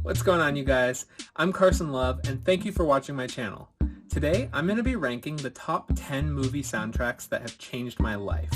What's going on, you guys? I'm Carson Love, and thank you for watching my channel. Today, I'm going to be ranking the top 10 movie soundtracks that have changed my life.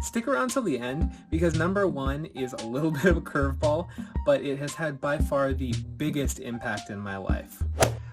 Stick around till the end, because number 1 is a little bit of a curveball, but it has had by far the biggest impact in my life.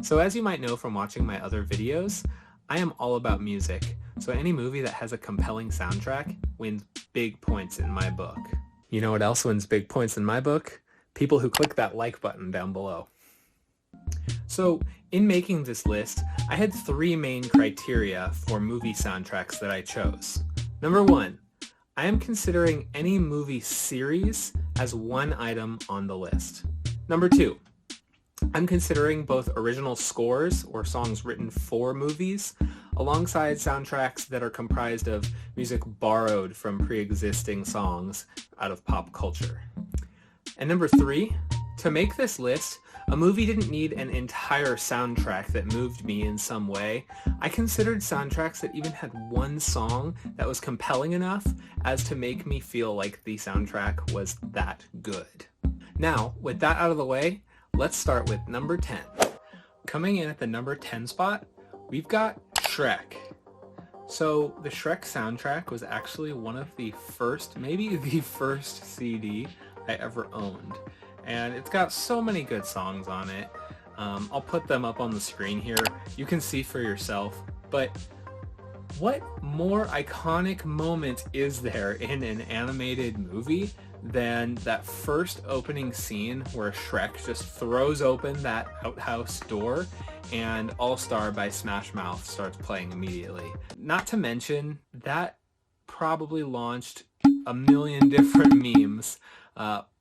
So as you might know from watching my other videos, I am all about music, so any movie that has a compelling soundtrack wins big points in my book. You know what else wins big points in my book? People who click that like button down below. So in making this list, I had 3 main criteria for movie soundtracks that I chose. Number 1, I am considering any movie series as one item on the list. Number 2, I'm considering both original scores or songs written for movies alongside soundtracks that are comprised of music borrowed from pre-existing songs out of pop culture. And number 3, to make this list, a movie didn't need an entire soundtrack that moved me in some way. I considered soundtracks that even had one song that was compelling enough as to make me feel like the soundtrack was that good. Now, with that out of the way, let's start with number 10. Coming in at the number 10 spot, we've got Shrek. So the Shrek soundtrack was actually one of the first, maybe the first CD I ever owned. And it's got so many good songs on it. I'll put them up on the screen here. You can see for yourself. But what more iconic moment is there in an animated movie than that first opening scene where Shrek just throws open that outhouse door and All Star by Smash Mouth starts playing immediately. Not to mention, that probably launched a million different memes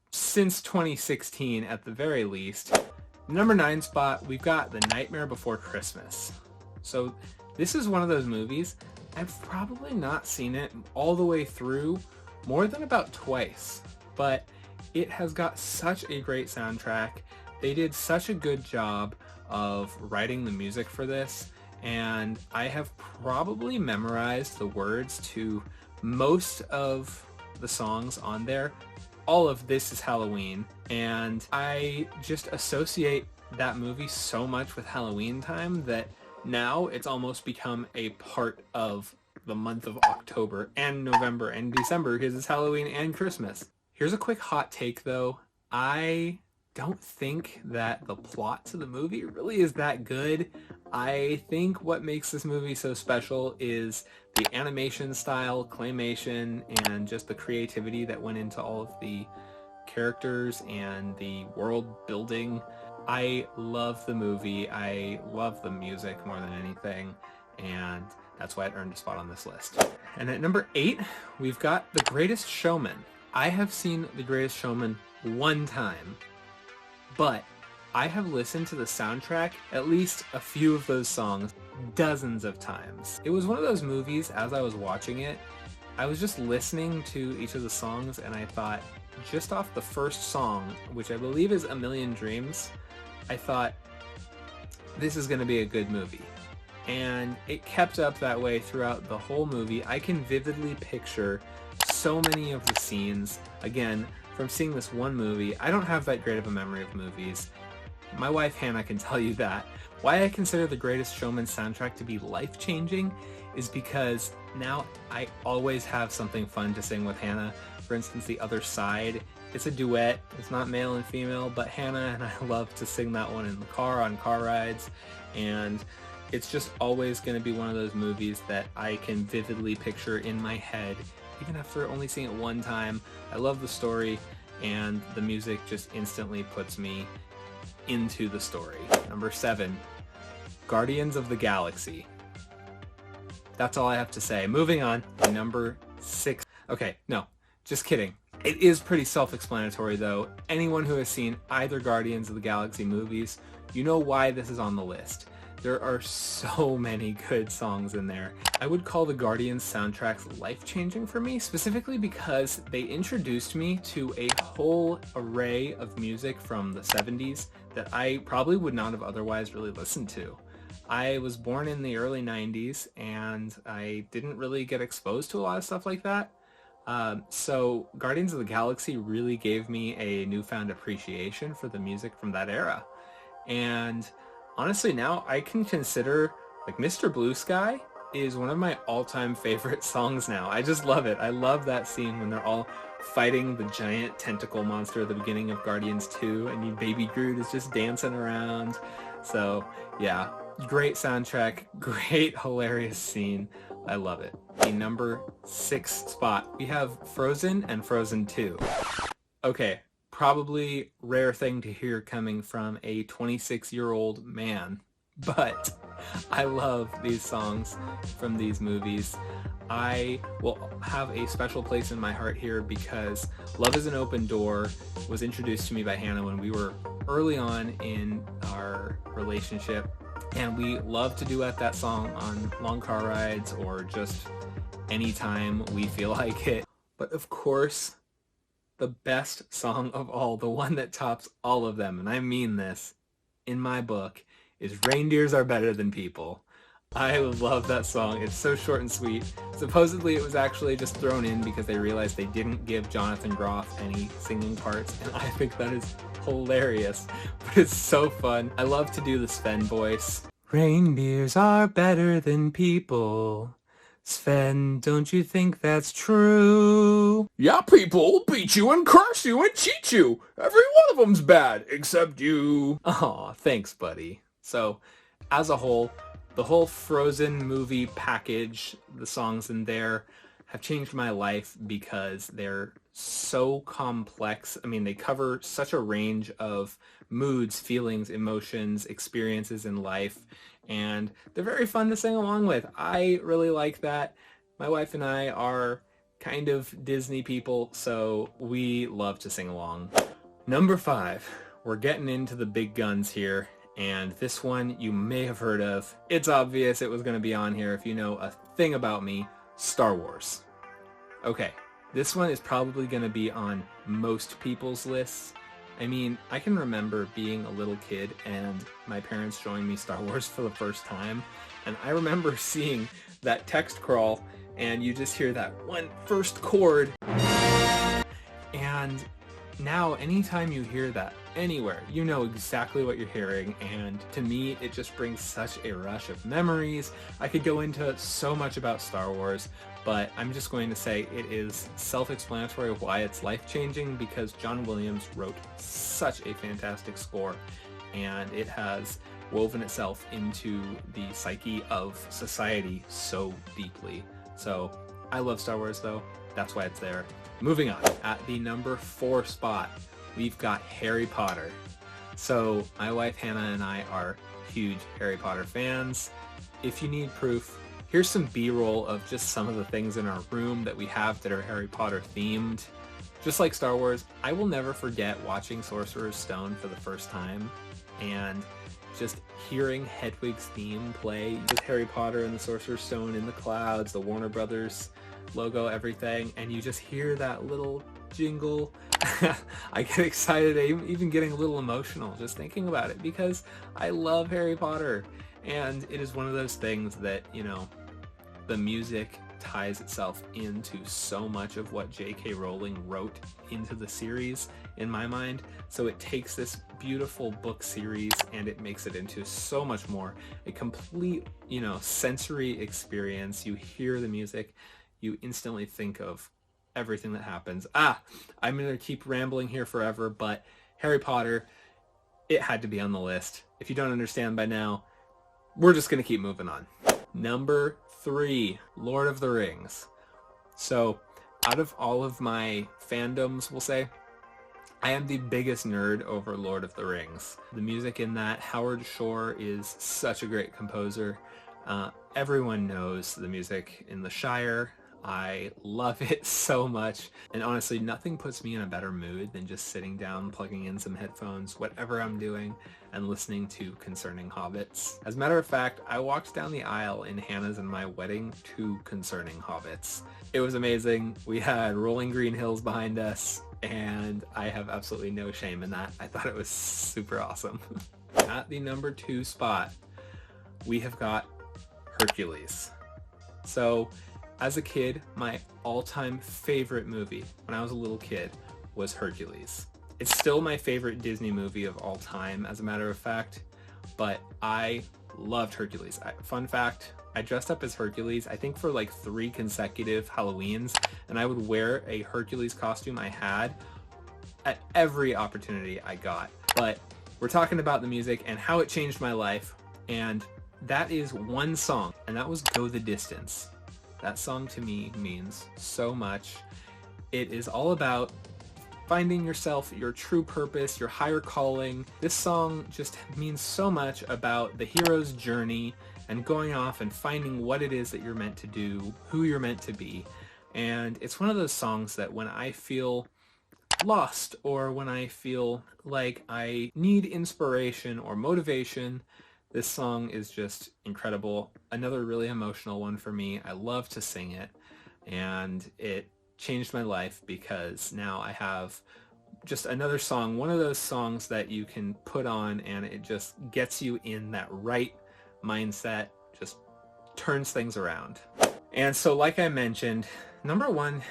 since 2016 at the very least. Number 9 spot, we've got The Nightmare Before Christmas. So this is one of those movies, I've probably not seen it all the way through more than about twice, but it has got such a great soundtrack. They did such a good job of writing the music for this, and I have probably memorized the words to most of the songs on there. All of This Is Halloween, and I just associate that movie so much with Halloween time that now it's almost become a part of the month of October and November and December because it's Halloween and Christmas. Here's a quick hot take though. I don't think that the plot to the movie really is that good. I think what makes this movie so special is the animation style, claymation, and just the creativity that went into all of the characters and the world building. I love the movie. I love the music more than anything, and that's why it earned a spot on this list. And at number 8, we've got The Greatest Showman. I have seen The Greatest Showman one time, but I have listened to the soundtrack, at least a few of those songs, dozens of times. It was one of those movies, as I was watching it, I was just listening to each of the songs and I thought, just off the first song, which I believe is A Million Dreams, I thought, this is going to be a good movie. And it kept up that way throughout the whole movie. I can vividly picture so many of the scenes. Again, from seeing this one movie, I don't have that great of a memory of movies. My wife Hannah can tell you that. Why I consider The Greatest Showman soundtrack to be life-changing is because now I always have something fun to sing with Hannah. For instance, The Other Side. It's a duet. It's not male and female, but Hannah and I love to sing that one in the car on car rides. And it's just always going to be one of those movies that I can vividly picture in my head, even after only seeing it one time. I love the story, and the music just instantly puts me into the story. Number 7, Guardians of the Galaxy. That's all I have to say. Moving on to number 6. Okay, no, just kidding. It is pretty self-explanatory though. Anyone who has seen either Guardians of the Galaxy movies, you know why this is on the list. There are so many good songs in there. I would call the Guardians soundtracks life-changing for me, specifically because they introduced me to a whole array of music from the 70s that I probably would not have otherwise really listened to. I was born in the early 90s and I didn't really get exposed to a lot of stuff like that. So Guardians of the Galaxy really gave me a newfound appreciation for the music from that era. And honestly, now I can consider like Mr. Blue Sky is one of my all-time favorite songs now. I just love it. I love that scene when they're all fighting the giant tentacle monster at the beginning of Guardians 2 and you baby Groot is just dancing around. So yeah, great soundtrack, great hilarious scene. I love it. The number 6 spot, we have Frozen and Frozen 2. Okay, probably rare thing to hear coming from a 26-year-old man, but I love these songs from these movies. I will have a special place in my heart here because Love is an Open Door was introduced to me by Hannah when we were early on in our relationship, and we love to duet that song on long car rides or just anytime we feel like it. But of course, the best song of all, the one that tops all of them, and I mean this, in my book, is Reindeers Are Better Than People. I love that song. It's so short and sweet. Supposedly it was actually just thrown in because they realized they didn't give Jonathan Groff any singing parts, and I think that is hilarious, but it's so fun. I love to do the Sven voice. Reindeers are better than people. Sven, don't you think that's true? Yeah, people beat you and curse you and cheat you. Every one of them's bad, except you. Aw, thanks, buddy. So, as a whole, the whole Frozen movie package, the songs in there, have changed my life because they're so complex. I mean, they cover such a range of moods, feelings, emotions, experiences in life, and they're very fun to sing along with. I really like that. My wife and I are kind of Disney people, so we love to sing along. Number 5, we're getting into the big guns here, and this one you may have heard of. It's obvious it was going to be on here if you know a thing about me, Star Wars. Okay, this one is probably going to be on most people's lists. I mean, I can remember being a little kid and my parents showing me Star Wars for the first time, and I remember seeing that text crawl and you just hear that one first chord, and now anytime you hear that anywhere, you know exactly what you're hearing, and to me it just brings such a rush of memories. I could go into so much about Star Wars, but I'm just going to say it is self-explanatory why it's life-changing, because John Williams wrote such a fantastic score, and it has woven itself into the psyche of society so deeply. So I love Star Wars though, that's why it's there. Moving on, at the number 4 spot, we've got Harry Potter. So my wife Hannah and I are huge Harry Potter fans. If you need proof, here's some B-roll of just some of the things in our room that we have that are Harry Potter themed. Just like Star Wars, I will never forget watching Sorcerer's Stone for the first time and just hearing Hedwig's theme play with Harry Potter and the Sorcerer's Stone in the clouds, the Warner Brothers logo, everything, and you just hear that little jingle. I get excited, I'm even getting a little emotional just thinking about it because I love Harry Potter, and it is one of those things that, you know, the music ties itself into so much of what J.K. Rowling wrote into the series in my mind. So it takes this beautiful book series and it makes it into so much more. A complete, you know, sensory experience. You hear the music, you instantly think of everything that happens. I'm going to keep rambling here forever, but Harry Potter, it had to be on the list. If you don't understand by now, we're just going to keep moving on. Number 3, Lord of the Rings. So out of all of my fandoms, we'll say, I am the biggest nerd over Lord of the Rings. The music in that, Howard Shore is such a great composer. Everyone knows the music in the Shire. I love it so much, and honestly nothing puts me in a better mood than just sitting down, plugging in some headphones, whatever I'm doing, and listening to Concerning Hobbits. As a matter of fact, I walked down the aisle in Hannah's and my wedding to Concerning Hobbits. It was amazing. We had rolling green hills behind us, and I have absolutely no shame in that. I thought it was super awesome. At the number 2 spot, we have got Hercules. So As a kid, my all-time favorite movie when I was a little kid was Hercules. It's still my favorite Disney movie of all time, as a matter of fact, but I loved Hercules. Fun fact, I dressed up as Hercules, I think for like 3 consecutive Halloweens, and I would wear a Hercules costume I had at every opportunity I got. But we're talking about the music and how it changed my life, and that is one song, and that was Go the Distance. That song to me means so much. It is all about finding yourself, your true purpose, your higher calling. This song just means so much about the hero's journey and going off and finding what it is that you're meant to do, who you're meant to be. And it's one of those songs that when I feel lost or when I feel like I need inspiration or motivation, this song is just incredible. Another really emotional one for me. I love to sing it, and it changed my life because now I have just another song, one of those songs that you can put on and it just gets you in that right mindset, just turns things around. And so like I mentioned, number one,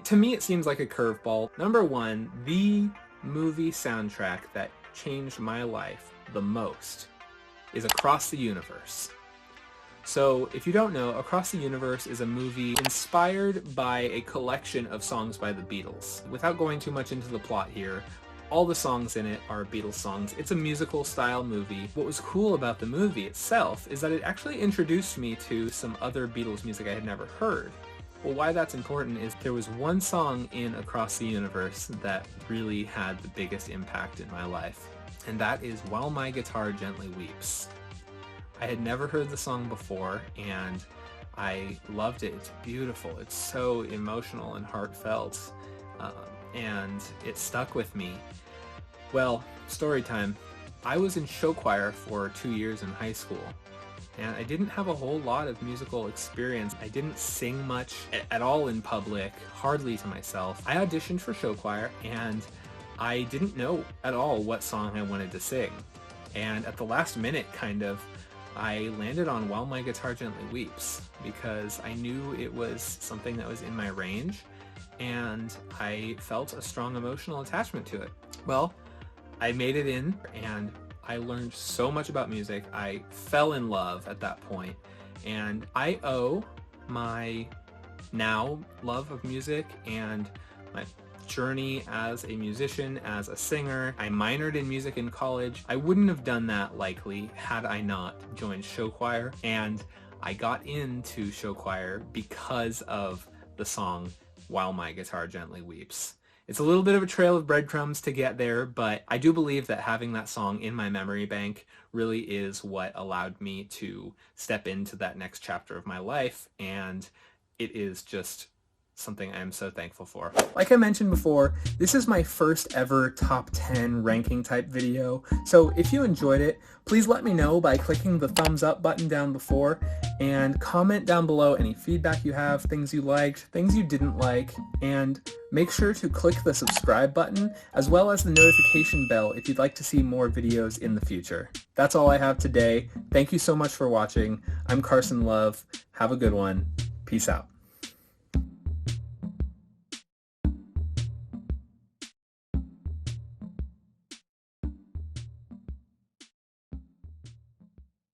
to me it seems like a curveball. Number one, the movie soundtrack that changed my life the most is Across the Universe. So if you don't know, Across the Universe is a movie inspired by a collection of songs by the Beatles. Without going too much into the plot here, all the songs in it are Beatles songs. It's a musical style movie. What was cool about the movie itself is that it actually introduced me to some other Beatles music I had never heard. Well, why that's important is there was one song in Across the Universe that really had the biggest impact in my life, and that is While My Guitar Gently Weeps. I had never heard the song before, and I loved it. It's beautiful. It's so emotional and heartfelt, and it stuck with me. Well, story time. I was in show choir for 2 years in high school, and I didn't have a whole lot of musical experience. I didn't sing much at all in public, hardly to myself. I auditioned for show choir, and I didn't know at all what song I wanted to sing. And at the last minute, I landed on While My Guitar Gently Weeps because I knew it was something that was in my range, and I felt a strong emotional attachment to it. Well, I made it in, and I learned so much about music. I fell in love at that point, and I owe my now love of music and my journey as a musician, as a singer. I minored in music in college. I wouldn't have done that likely had I not joined show choir, and I got into show choir because of the song While My Guitar Gently Weeps. It's a little bit of a trail of breadcrumbs to get there, but I do believe that having that song in my memory bank really is what allowed me to step into that next chapter of my life, and it is just something I'm so thankful for. Like I mentioned before, this is my first ever top 10 ranking type video, so if you enjoyed it, please let me know by clicking the thumbs up button down before, and comment down below any feedback you have, things you liked, things you didn't like, and make sure to click the subscribe button as well as the notification bell if you'd like to see more videos in the future. That's all I have today. Thank you so much for watching. I'm Carson Love. Have a good one. Peace out.